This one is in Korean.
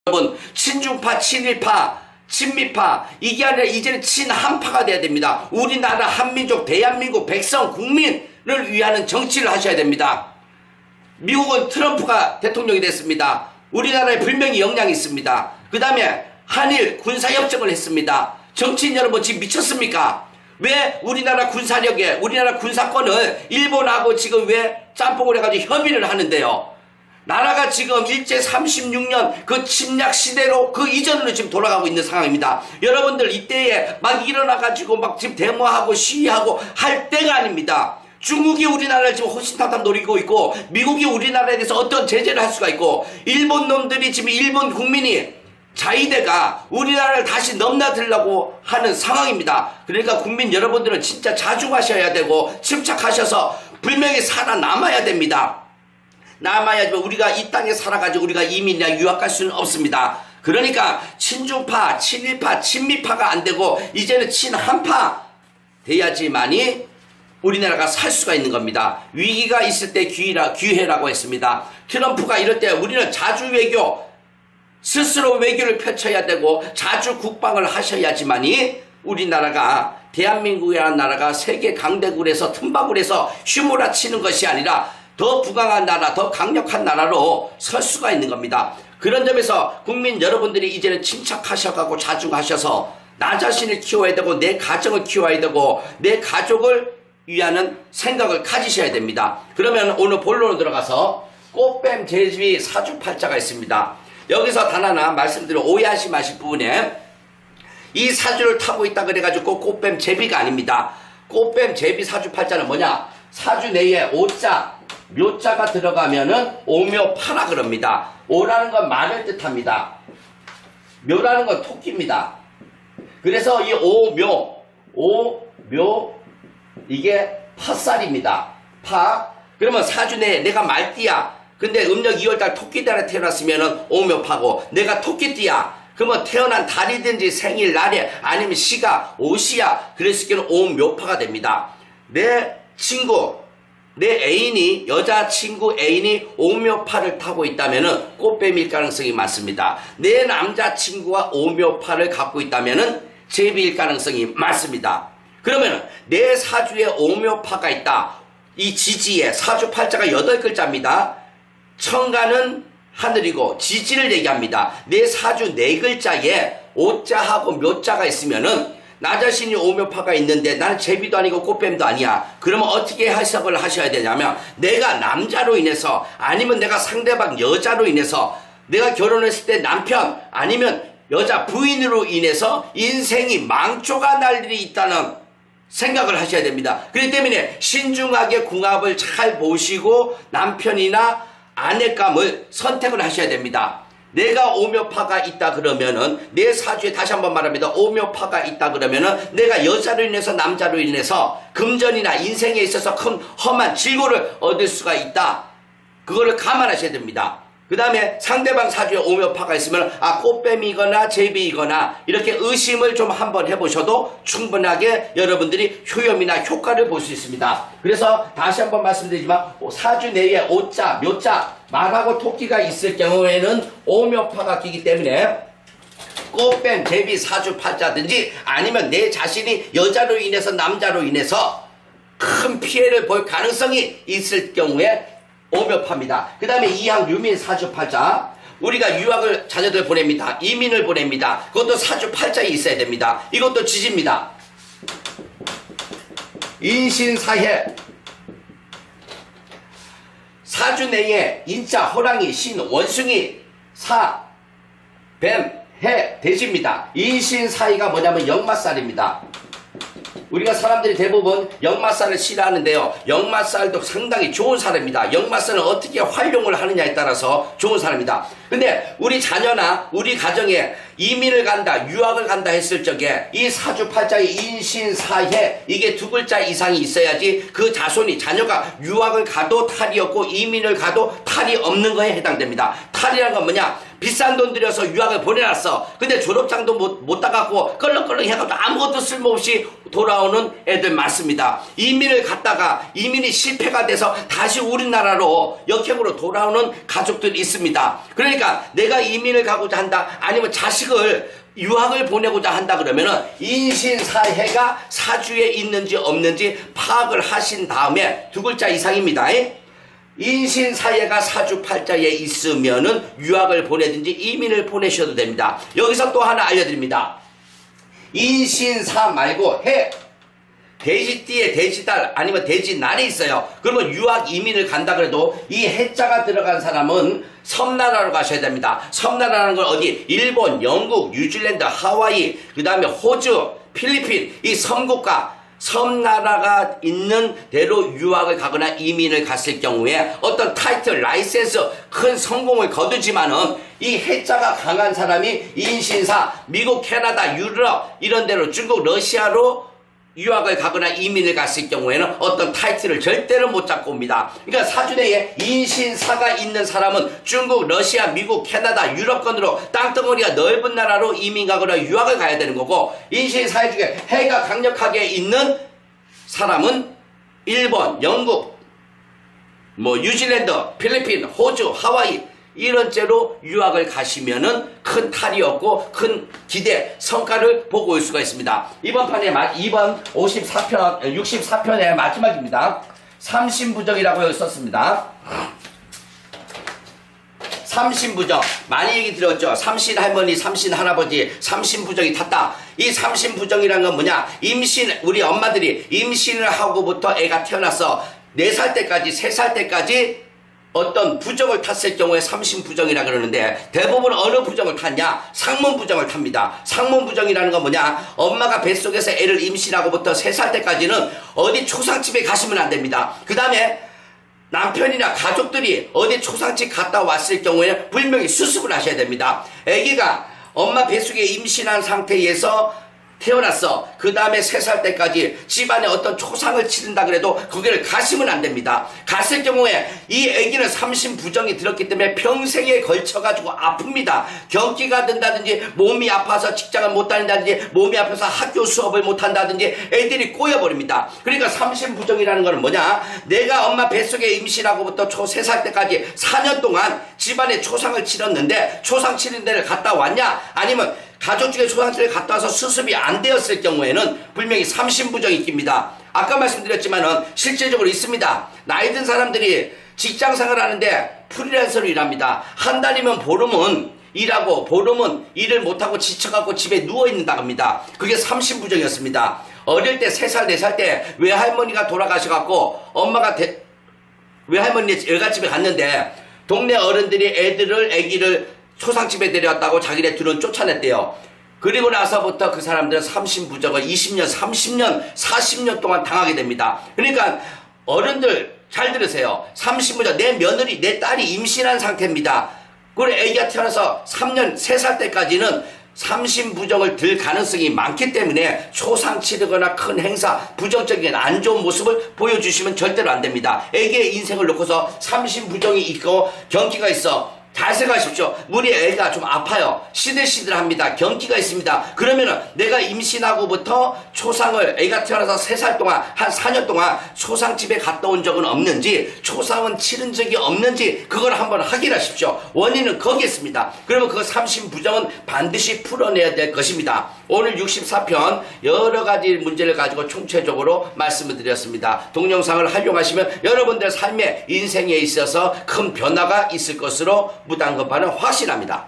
여러분, 친중파, 친일파, 친미파 이게 아니라 이제는 친한파가 돼야 됩니다. 우리나라 한민족, 대한민국 백성, 국민을 위하는 정치를 하셔야 됩니다. 미국은 트럼프가 대통령이 됐습니다. 우리나라에 분명히 영향이 있습니다. 그 다음에 한일 군사협정을 했습니다. 정치인 여러분 지금 미쳤습니까? 왜 우리나라 군사력에 우리나라 군사권을 일본하고 지금 왜 짬뽕을 해가지고 협의를 하는데요? 나라가 지금 일제 36년 그 침략 시대로 그 이전으로 지금 돌아가고 있는 상황입니다. 여러분들 이때에 막 일어나가지고 막 지금 데모하고 시위하고 할 때가 아닙니다. 중국이 우리나라를 지금 호신탐탐 노리고 있고 미국이 우리나라에 대해서 어떤 제재를 할 수가 있고 일본 놈들이 지금 일본 국민이 자위대가 우리나라를 다시 넘나들려고 하는 상황입니다. 그러니까 국민 여러분들은 진짜 자중하셔야 되고 침착하셔서 분명히 살아남아야 됩니다. 남아야지만 우리가 이 땅에 살아가지고 우리가 이민이나 유학 갈 수는 없습니다. 그러니까 친중파, 친일파, 친미파가 안 되고 이제는 친한파 돼야지만이 우리나라가 살 수가 있는 겁니다. 위기가 있을 때 기회라고 했습니다. 트럼프가 이럴 때 우리는 자주 외교, 스스로 외교를 펼쳐야 되고 자주 국방을 하셔야지만이 우리나라가 대한민국이라는 나라가 세계 강대국에서 틈바구리에서 휘몰아치는 것이 아니라 더 부강한 나라, 더 강력한 나라로 설 수가 있는 겁니다. 그런 점에서 국민 여러분들이 이제는 침착하셔가고 자중하셔서 나 자신을 키워야 되고 내 가정을 키워야 되고 내 가족을 위하는 생각을 가지셔야 됩니다. 그러면 오늘 본론으로 들어가서 꽃뱀 제비 사주팔자가 있습니다. 여기서 단 하나 말씀드려 오해하지 마실 부분에 이 사주를 타고 있다 그래가지고 꽃뱀 제비가 아닙니다. 꽃뱀 제비 사주팔자는 뭐냐? 사주 내에 오자 묘자가 들어가면은 오묘파라 그럽니다. 오라는 건 말을 뜻합니다. 묘라는 건 토끼입니다. 그래서 이 오묘 이게 파살입니다. 파. 그러면 사주 내에 내가 말띠야. 근데 음력 2월달 토끼달에 태어났으면은 오묘파고 내가 토끼띠야. 그러면 태어난 달이든지 생일날에 아니면 시가 오시야. 그랬을 때는 오묘파가 됩니다. 내 친구 내 애인이 여자친구 애인이 오묘파를 타고 있다면은 꽃뱀일 가능성이 많습니다. 내 남자친구가 오묘파를 갖고 있다면은 제비일 가능성이 많습니다. 그러면 내 사주에 오묘파가 있다. 이 지지에 사주팔자가 8글자입니다. 청가는 하늘이고 지지를 얘기합니다. 내 사주 4글자에 오자하고 묘자가 있으면은 나 자신이 오묘파가 있는데 나는 제비도 아니고 꽃뱀도 아니야. 그러면 어떻게 해석을 하셔야 되냐면 내가 남자로 인해서 아니면 내가 상대방 여자로 인해서 내가 결혼했을 때 남편 아니면 여자 부인으로 인해서 인생이 망조가 날 일이 있다는 생각을 하셔야 됩니다. 그렇기 때문에 신중하게 궁합을 잘 보시고 남편이나 아내감을 선택을 하셔야 됩니다. 내가 오묘파가 있다 그러면은 내 사주에 다시 한번 말합니다. 오묘파가 있다 그러면은 내가 여자로 인해서 남자로 인해서 금전이나 인생에 있어서 큰 험한 질고를 얻을 수가 있다. 그거를 감안하셔야 됩니다. 그 다음에 상대방 사주에 오묘파가 있으면 꽃뱀이거나 제비이거나 이렇게 의심을 좀 한번 해보셔도 충분하게 여러분들이 효염이나 효과를 볼 수 있습니다. 그래서 다시 한번 말씀드리지만 사주 내에 오자, 묘자, 말하고 토끼가 있을 경우에는 오묘파가 끼기 때문에 꽃뱀, 제비, 사주팔자든지 아니면 내 자신이 여자로 인해서 남자로 인해서 큰 피해를 볼 가능성이 있을 경우에 오묘파입니다. 그 다음에 이항 유민 사주팔자 우리가 유학을 자녀들 보냅니다. 이민을 보냅니다. 그것도 사주팔자에 있어야 됩니다. 이것도 지지입니다. 인신사해 사주 내에 인자, 호랑이, 신, 원숭이, 사, 뱀, 해, 돼지입니다. 인신사이가 뭐냐면 역마살입니다. 우리가 사람들이 대부분 역마살을 싫어하는데요. 역마살도 상당히 좋은 사람입니다. 역마살은 어떻게 활용을 하느냐에 따라서 좋은 사람입니다. 근데 우리 자녀나 우리 가정에 이민을 간다, 유학을 간다 했을 적에 이 사주팔자의 인신사해 이게 2글자 이상이 있어야지 그 자손이 자녀가 유학을 가도 탈이 없고 이민을 가도 탈이 없는 거에 해당됩니다. 탈이라는 건 뭐냐? 비싼 돈 들여서 유학을 보내놨어. 근데 졸업장도 못 따갖고 껄렁껄렁 해가지고 아무것도 쓸모없이 돌아오는 애들 많습니다. 이민을 갔다가 이민이 실패가 돼서 다시 우리나라로 역행으로 돌아오는 가족들이 있습니다. 그러니까 내가 이민을 가고자 한다, 아니면 자식을 유학을 보내고자 한다 그러면은 인신사해가 사주에 있는지 없는지 파악을 하신 다음에 두 글자 이상입니다. 인신사해가 사주 팔자에 있으면은 유학을 보내든지 이민을 보내셔도 됩니다. 여기서 또 하나 알려드립니다. 인신사 말고 해, 돼지띠에 돼지달 아니면 돼지날이 있어요. 그러면 유학 이민을 간다 그래도 이 해자가 들어간 사람은 섬나라로 가셔야 됩니다. 섬나라라는 건 어디? 일본, 영국, 뉴질랜드, 하와이, 그 다음에 호주, 필리핀, 이 섬국가, 섬나라가 있는 대로 유학을 가거나 이민을 갔을 경우에 어떤 타이틀, 라이센스, 큰 성공을 거두지만은 이 해자가 강한 사람이 인신사, 미국, 캐나다, 유럽 이런 데로, 중국, 러시아로 유학을 가거나 이민을 갔을 경우에는 어떤 타이틀을 절대로 못 잡고 옵니다. 그러니까 사주내에 인신사가 있는 사람은 중국, 러시아, 미국, 캐나다, 유럽권으로 땅덩어리가 넓은 나라로 이민 가거나 유학을 가야 되는 거고, 인신사회 중에 해가 강력하게 있는 사람은 일본, 영국, 뉴질랜드, 필리핀, 호주, 하와이 이런 채로 유학을 가시면은 큰 탈이 없고 큰 기대, 성과를 보고 올 수가 있습니다. 이번 판에 64편의 마지막입니다. 삼신부정이라고 여기 썼습니다. 삼신부정. 많이 얘기 들었죠? 삼신 할머니, 삼신 할아버지, 삼신부정이 탔다. 이 삼신부정이라는 건 뭐냐? 우리 엄마들이 임신을 하고부터 애가 태어났어. 4살 때까지, 3살 때까지 어떤 부정을 탔을 경우에 삼신부정이라 그러는데, 대부분 어느 부정을 탔냐? 상문부정을 탑니다. 상문부정이라는 건 뭐냐? 엄마가 뱃속에서 애를 임신하고부터 3살 때까지는 어디 초상집에 가시면 안 됩니다. 그 다음에 남편이나 가족들이 어디 초상집 갔다 왔을 경우에 분명히 수습을 하셔야 됩니다. 아기가 엄마 뱃속에 임신한 상태에서 태어났어. 그 다음에 3살 때까지 집안에 어떤 초상을 치른다 그래도 거기를 가시면 안 됩니다. 갔을 경우에 이 아기는 삼신부정이 들었기 때문에 평생에 걸쳐가지고 아픕니다. 경기가 든다든지, 몸이 아파서 직장을 못 다닌다든지, 몸이 아파서 학교 수업을 못 한다든지 애들이 꼬여버립니다. 그러니까 삼신부정이라는 건 뭐냐? 내가 엄마 뱃속에 임신하고부터 3살 때까지 4년 동안 집안에 초상을 치렀는데 초상 치른 데를 갔다 왔냐? 아니면 가족 중에 초상집에 갔다 와서 수습이 안 되었을 경우에는 분명히 삼신부정이 낍니다. 아까 말씀드렸지만은 실제적으로 있습니다. 나이 든 사람들이 직장생활 하는데 프리랜서로 일합니다. 한 달이면 보름은 일하고 보름은 일을 못하고 지쳐갖고 집에 누워있는다고 합니다. 그게 삼신부정이었습니다. 어릴 때 3살, 4살 때 외할머니가 돌아가셔갖고 엄마가 외할머니 여가집에 갔는데 동네 어른들이 아기를 초상집에 데려왔다고 자기네 둘은 쫓아냈대요. 그리고 나서부터 그 사람들은 삼신부정을 20년, 30년, 40년 동안 당하게 됩니다. 그러니까 어른들 잘 들으세요. 삼신부정, 내 며느리, 내 딸이 임신한 상태입니다. 그리고 아기가 태어나서 3년, 3살 때까지는 삼신부정을 들 가능성이 많기 때문에 초상 치르거나 큰 행사, 부정적인 안 좋은 모습을 보여주시면 절대로 안 됩니다. 아기의 인생을 놓고서 삼신부정이 있고 경기가 있어. 잘 생각하십시오. 우리 애가 좀 아파요. 시들시들합니다. 경기가 있습니다. 그러면은 내가 임신하고부터 초상을, 애가 태어나서 3살 동안, 한 4년 동안 초상집에 갔다 온 적은 없는지, 초상은 치른 적이 없는지 그걸 한번 확인하십시오. 원인은 거기에 있습니다. 그러면 그 삼신부정은 반드시 풀어내야 될 것입니다. 오늘 64편 여러 가지 문제를 가지고 총체적으로 말씀을 드렸습니다. 동영상을 활용하시면 여러분들 삶의 인생에 있어서 큰 변화가 있을 것으로 무당급파는 확신합니다.